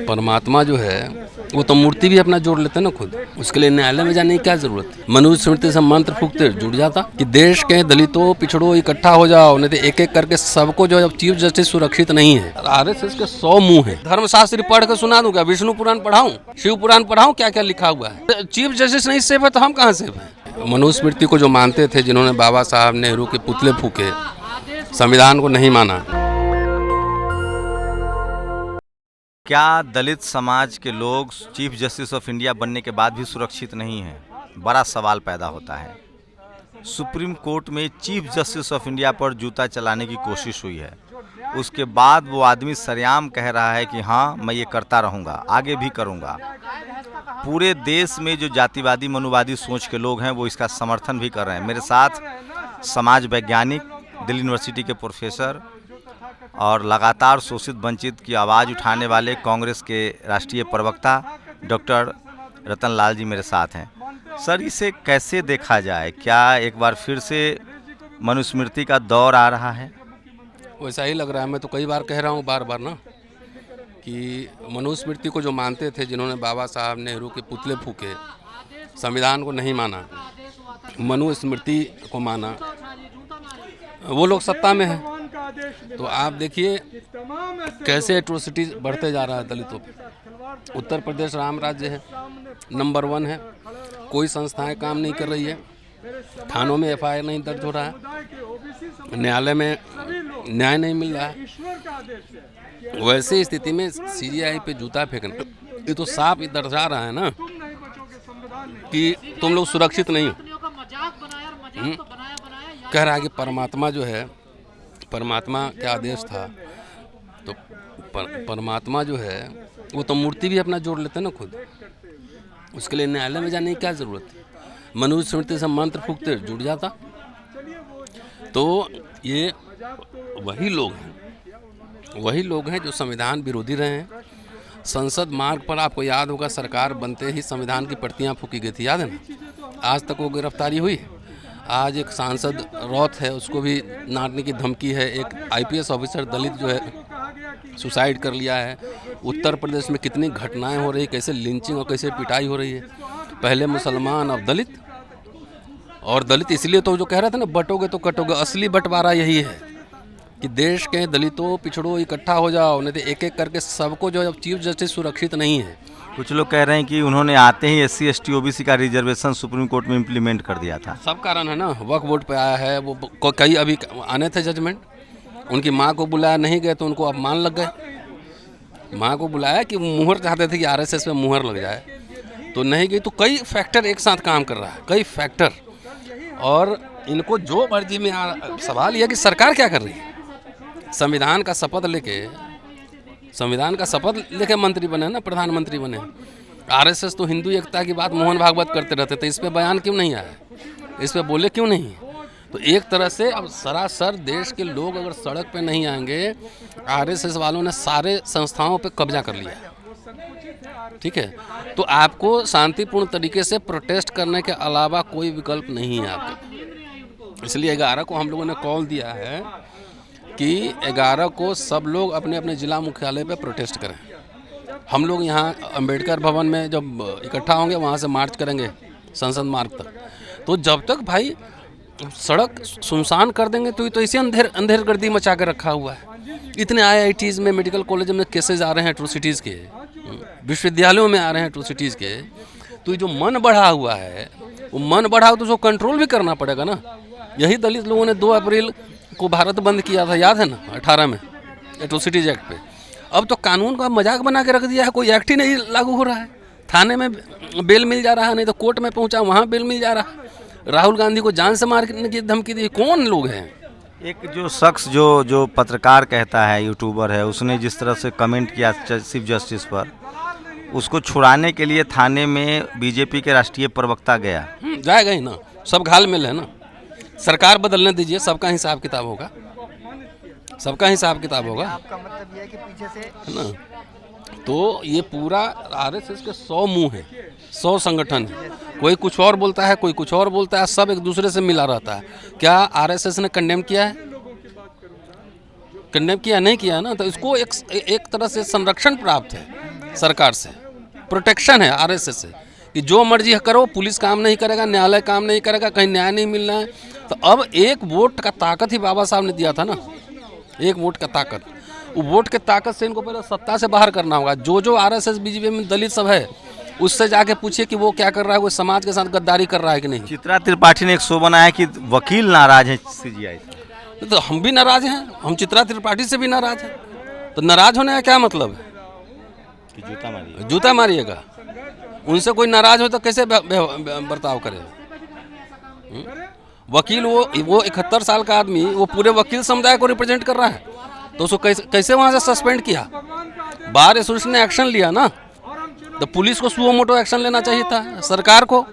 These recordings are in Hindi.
परमात्मा जो है वो तो मूर्ति भी अपना जोड़ लेते हैं ना खुद। उसके लिए न्यायालय में जाने की क्या जरूरत है। मनुस्मृति से मंत्र फूकते जुड़ जाता कि देश के दलितों पिछड़ों इकट्ठा हो जाओ, नहीं तो एक एक करके सबको जो चीफ जस्टिस सुरक्षित नहीं है। आरएसएस के 100 मुंह है। धर्मशास्त्री पढ़ के सुना दूंगा, विष्णु पुराण पढ़ाऊं, शिव पुराण पढ़ाऊं, क्या क्या लिखा हुआ है। चीफ जस्टिस नहीं सेफ है तो हम कहाँ सेफ है। मनुस्मृति को जो मानते थे, जिन्होंने बाबा साहब नेहरू के पुतले फूके, संविधान को नहीं माना। क्या दलित समाज के लोग चीफ जस्टिस ऑफ इंडिया बनने के बाद भी सुरक्षित नहीं हैं? बड़ा सवाल पैदा होता है। सुप्रीम कोर्ट में चीफ जस्टिस ऑफ इंडिया पर जूता चलाने की कोशिश हुई है। उसके बाद वो आदमी सरेआम कह रहा है कि हाँ, मैं ये करता रहूँगा, आगे भी करूँगा। पूरे देश में जो जातिवादी मनुवादी सोच के लोग हैं वो इसका समर्थन भी कर रहे हैं। मेरे साथ समाज वैज्ञानिक, दिल्ली यूनिवर्सिटी के प्रोफेसर और लगातार शोषित वंचित की आवाज़ उठाने वाले कांग्रेस के राष्ट्रीय प्रवक्ता डॉक्टर रतन लाल जी मेरे साथ हैं। सर, इसे कैसे देखा जाए? क्या एक बार फिर से मनुस्मृति का दौर आ रहा है? वैसा ही लग रहा है। मैं तो कई बार कह रहा हूँ, बार बार ना, कि मनुस्मृति को जो मानते थे, जिन्होंने बाबा साहब नेहरू के पुतले फूके, संविधान को नहीं माना, मनुस्मृति को माना, वो लोग सत्ता में हैं। तो आप देखिए कैसे एट्रोसिटीज बढ़ते जा रहा है दलितों पे। उत्तर प्रदेश राम राज्य है, नंबर 1 है। कोई संस्थाएं काम नहीं कर रही है, थानों में एफआईआर नहीं दर्ज हो रहा है, न्यायालय में न्याय नहीं मिल रहा है। वैसे स्थिति में सीजीआई पे जूता फेंकना, ये तो साफ दर्शा रहा है ना कि तुम लोग सुरक्षित नहीं हो। कह रहा है कि परमात्मा जो है, परमात्मा क्या आदेश था, तो परमात्मा जो है वो तो मूर्ति भी अपना जोड़ लेते हैं ना खुद। उसके लिए न्यायालय में जाने की क्या जरूरत है। मनुस्मृति से मंत्र फूकते जुड़ जाता। तो ये वही लोग हैं जो संविधान विरोधी रहे हैं। संसद मार्ग पर आपको याद होगा, सरकार बनते ही संविधान की प्रतियां फूकी गई थी, याद है ना। आज तक वो गिरफ्तारी हुई। आज एक सांसद रौथ है, उसको भी मारने की धमकी है। एक आईपीएस ऑफिसर दलित जो है सुसाइड कर लिया है। उत्तर प्रदेश में कितनी घटनाएं हो रही, कैसे लिंचिंग और कैसे पिटाई हो रही है। पहले मुसलमान, अब दलित। और दलित इसलिए तो जो कह रहे थे ना, बटोगे तो कटोगे, असली बंटवारा यही है कि देश के दलितों पिछड़ों इकट्ठा हो जाओ, नहीं तो एक एक करके सबको जो चीफ जस्टिस सुरक्षित नहीं है। कुछ लोग कह रहे हैं कि उन्होंने आते ही SC ST OBC का रिजर्वेशन सुप्रीम कोर्ट में इम्प्लीमेंट कर दिया था। सब कारण है ना, वक्फ बोर्ड पे आया है वो। कई अभी आने थे जजमेंट, उनकी माँ को बुलाया, नहीं गए तो उनको अपमान लग गए। माँ को बुलाया कि मुहर चाहते थे कि RSS में मुहर लग जाए, तो नहीं गई। तो कई फैक्टर एक साथ काम कर रहा है, कई फैक्टर। और इनको जो मर्जी में सवाल यह कि सरकार क्या कर रही है। संविधान का शपथ लेके मंत्री बने ना, प्रधानमंत्री बने। RSS तो हिंदू एकता की बात मोहन भागवत करते रहते थे, इस पे बयान क्यों नहीं आया, इस पे बोले क्यों नहीं। तो एक तरह से अब सरासर देश के लोग अगर सड़क पे नहीं आएंगे, RSS वालों ने सारे संस्थाओं पे कब्जा कर लिया है, ठीक है। तो आपको शांतिपूर्ण तरीके से प्रोटेस्ट करने के अलावा कोई विकल्प नहीं है आपके। इसलिए 11 को हम लोगों ने कॉल दिया है कि 11 को सब लोग अपने अपने जिला मुख्यालय पे प्रोटेस्ट करें। हम लोग यहाँ अंबेडकर भवन में जब इकट्ठा होंगे, वहाँ से मार्च करेंगे संसद मार्ग तक। तो जब तक भाई सड़क सुनसान कर देंगे, तो इसे अंधेर गर्दी मचा कर रखा हुआ है। इतने IITs में, मेडिकल कॉलेज में केसेज आ रहे हैं एट्रोसिटीज़ के, विश्वविद्यालयों में आ रहे हैं एट्रोसिटीज़ के। तो जो मन बढ़ा हुआ है, वो मन बढ़ा तो उसको कंट्रोल भी करना पड़ेगा ना। यही दलित लोगों ने 2 अप्रैल को भारत बंद किया था, याद है ना, 18 में एट्रोसिटीज एक्ट पे। अब तो कानून का मजाक बना के रख दिया है, कोई एक्ट ही नहीं लागू हो रहा है। थाने में बेल मिल जा रहा है, नहीं तो कोर्ट में पहुंचा, वहाँ बेल मिल जा रहा है। राहुल गांधी को जान से मारने की धमकी दी। कौन लोग हैं? एक जो शख्स जो पत्रकार कहता है, यूट्यूबर है, उसने जिस तरह से कमेंट किया चीफ जस्टिस पर, उसको छुड़ाने के लिए थाने में बीजेपी के राष्ट्रीय प्रवक्ता गया। जाएगा ही ना, सब घाल मिल है ना। सरकार बदलने दीजिए, सबका हिसाब किताब होगा, सबका हिसाब किताब होगा। आपका मतलब ये है कि पीछे से है ना। तो ये पूरा RSS के 100 मुंह है, 100 संगठन है। कोई कुछ और बोलता है, कोई कुछ और बोलता है, सब एक दूसरे से मिला रहता है। क्या RSS ने कंडेम किया है? कंडेम किया नहीं किया ना। तो इसको एक तरह से संरक्षण प्राप्त है। सरकार से, प्रोटेक्शन है आरएसएस से कि जो मर्जी करो, पुलिस काम नहीं करेगा, न्यायालय काम नहीं करेगा, कहीं न्याय नहीं मिलना है। तो अब एक वोट का ताकत ही बाबा साहब ने दिया था ना, एक वोट का ताकत, वो वोट के ताकत से इनको पहले सत्ता से बाहर करना होगा। जो आरएसएस बीजेपी में दलित सब है, उससे जाके पूछिए कि वो क्या कर रहा है, वो समाज के साथ गद्दारी कर रहा है कि नहीं। चित्रा त्रिपाठी ने एक शो बनाया कि वकील नाराज है सीजीआई से। तो हम भी नाराज हैं, हम चित्रा त्रिपाठी से भी नाराज हैं। तो नाराज होने का क्या मतलब है कि जूता मारिए, जूता मारिएगा। उनसे कोई नाराज हो तो कैसे बर्ताव करे। वकील वो 71 साल का आदमी, वो पूरे वकील समुदाय को रिप्रेजेंट कर रहा है, तो उसको कैसे वहाँ से सस्पेंड किया। बार एसोसिएशन ने एक्शन लिया ना, तो पुलिस को सुओ मोटो एक्शन लेना चाहिए था, सरकार को।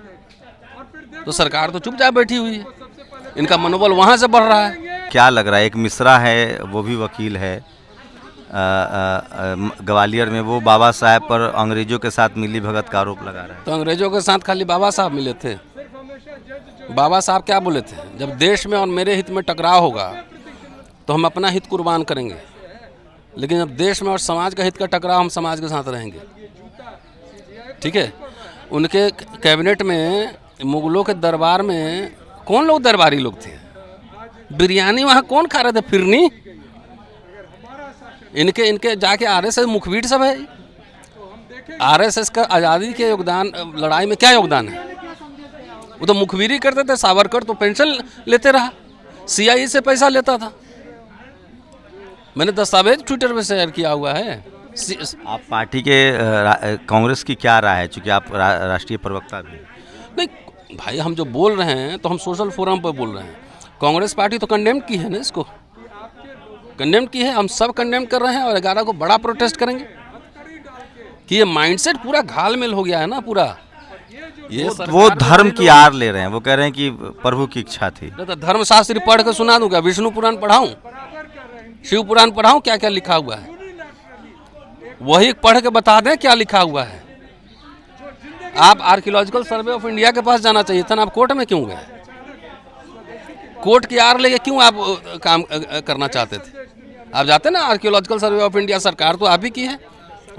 तो सरकार तो चुपचाप बैठी हुई है, इनका मनोबल वहाँ से बढ़ रहा है। क्या लग रहा है, एक मिश्रा है वो भी वकील है ग्वालियर में, वो बाबा साहब पर अंग्रेजों के साथ मिली भगत का आरोप लगा रहा है। तो अंग्रेजों के साथ खाली बाबा साहब मिले थे? बाबा साहब क्या बोले थे, जब देश में और मेरे हित में टकराव होगा तो हम अपना हित कुर्बान करेंगे, लेकिन जब देश में और समाज का हित का टकराव, हम समाज के साथ रहेंगे। ठीक है। उनके कैबिनेट में, मुगलों के दरबार में कौन लोग दरबारी लोग थे? बिरयानी वहाँ कौन खा रहे थे? फिरनी। इनके जाके आरएसएस मुखबिर सब है। आरएसएस का आज़ादी के योगदान, लड़ाई में क्या योगदान है? वो तो मुखबिरी करते थे। सावरकर तो पेंशन लेते रहा, सीआईए से पैसा लेता था। मैंने दस्तावेज ट्विटर पे शेयर किया हुआ है। आप पार्टी के कांग्रेस की क्या राय है, चूँकि आप राष्ट्रीय प्रवक्ता भी? नहीं भाई, हम जो बोल रहे हैं तो हम सोशल फोरम पर बोल रहे हैं। कांग्रेस पार्टी तो कंडेम की है ना, इसको कंडेम की है, हम सब कंडेम कर रहे हैं और 11 को बड़ा प्रोटेस्ट करेंगे कि ये माइंडसेट पूरा घालमेल हो गया है ना पूरा। ये वो धर्म की आड़ ले रहे हैं, वो कह रहे हैं कि प्रभु की इच्छा थी। तो धर्मशास्त्री पढ़ के सुना दूंगा, विष्णु पुराण पढ़ाऊं, शिव पुराण पढ़ाऊं, क्या क्या लिखा हुआ है वही पढ़ के बता दें क्या लिखा हुआ है। आप आर्कियोलॉजिकल सर्वे ऑफ इंडिया के पास जाना चाहिए था ना, आप कोर्ट में क्यों गए? कोर्ट की आड़ लेके क्यों आप काम करना चाहते थे? आप जाते ना आर्कियोलॉजिकल सर्वे ऑफ इंडिया, सरकार तो आप ही की है,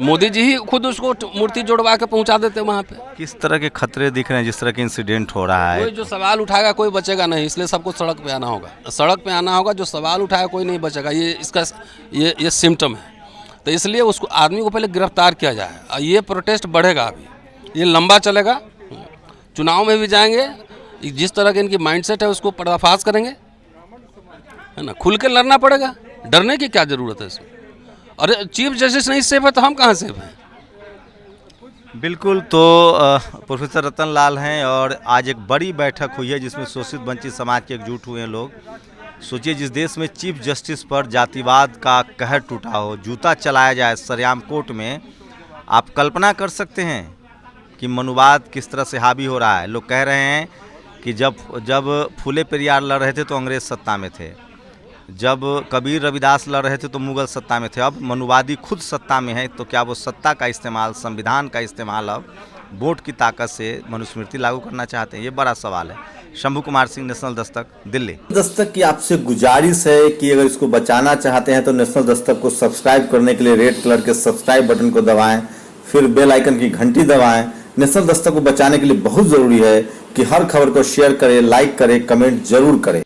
मोदी जी ही खुद उसको मूर्ति जोड़वा के पहुंचा देते वहाँ पे। किस तरह के खतरे दिख रहे हैं जिस तरह के इंसिडेंट हो रहा है? कोई जो सवाल उठाएगा कोई बचेगा नहीं, इसलिए सबको सड़क पे आना होगा। सड़क पे आना होगा, जो सवाल उठाएगा कोई नहीं बचेगा। ये इसका ये सिम्टम है। तो इसलिए उसको, आदमी को पहले गिरफ्तार किया जाए। ये प्रोटेस्ट बढ़ेगा, अभी ये लंबा चलेगा, चुनाव में भी जाएंगे। जिस तरह के इनकी माइंडसेट है उसको पर्दाफाश करेंगे, है ना। खुल के लड़ना पड़ेगा, डरने की क्या ज़रूरत है इसमें। अरे चीफ जस्टिस नहीं सेफ है तो हम कहाँ सेफ हैं? बिल्कुल। तो प्रोफेसर रतन लाल हैं और आज एक बड़ी बैठक हुई है जिसमें शोषित वंचित समाज के एकजुट हुए हैं लोग। सोचिए, जिस देश में चीफ जस्टिस पर जातिवाद का कहर टूटा हो, जूता चलाया जाए सरेआम कोर्ट में, आप कल्पना कर सकते हैं कि मनुवाद किस तरह से हावी हो रहा है। लोग कह रहे हैं कि जब फूले पेरियार लड़ रहे थे तो अंग्रेज सत्ता में थे, जब कबीर रविदास लड़ रहे थे तो मुगल सत्ता में थे, अब मनुवादी खुद सत्ता में है, तो क्या वो सत्ता का इस्तेमाल, संविधान का इस्तेमाल अब वोट की ताकत से मनुस्मृति लागू करना चाहते हैं? ये बड़ा सवाल है। शंभू कुमार सिंह, नेशनल दस्तक, दिल्ली। दस्तक की आपसे गुजारिश है कि अगर इसको बचाना चाहते हैं तो नेशनल दस्तक को सब्सक्राइब करने के लिए रेड कलर के सब्सक्राइब बटन को दबाएं, फिर बेल आइकन की घंटी दबाएं। नेशनल दस्तक को बचाने के लिए बहुत जरूरी है कि हर खबर को शेयर करें, लाइक करें, कमेंट जरूर करें।